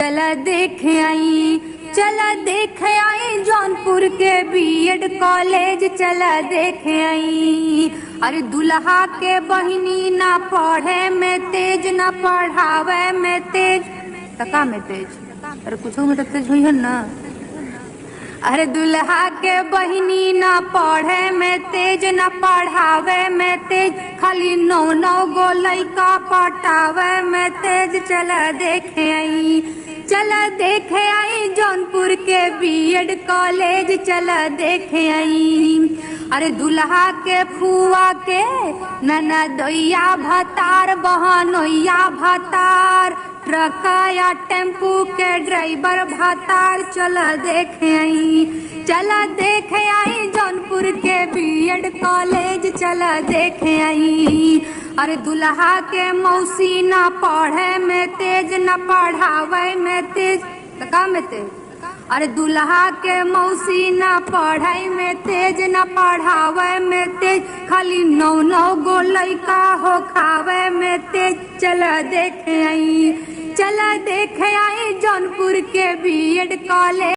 चला देख आई, चला देख आई जौनपुर के बीएड कॉलेज चला देख आई। अरे दुल्हा के बहिनी ना पढ़े में तेज ना पढ़ावे में तेज, तका में तेज, अरे कुछ में तो तेज हुई है ना। अरे दुल्हा के बहिनी ना पढ़े में तेज ना पढ़ावे में तेज, खाली 9 गो लइका पटावे में तेज चला देखे आई, चला देखे आई जौनपुर के बीएड कॉलेज चला देखे आई। अरे दुल्हा के फुआ के ननदोइया भतार बहनोइया भतार, ट्रक या टेम्पू के ड्राइवर भतार चला देखे आई, चला देखे आई जौनपुर के बीएड कॉलेज चला देखे आई। अरे दुल्हा के मौसी ना पढ़े में तेज ना पढ़ावे में तेज, तका में तेज। अरे दुल्हा के मौसी ना पढ़ाई में तेज ना पढ़ावे में तेज, खाली 9 गो लइका हो खावे में तेज चला देखे आई, चला देखे आई जौनपुर के बीएड कॉलेज।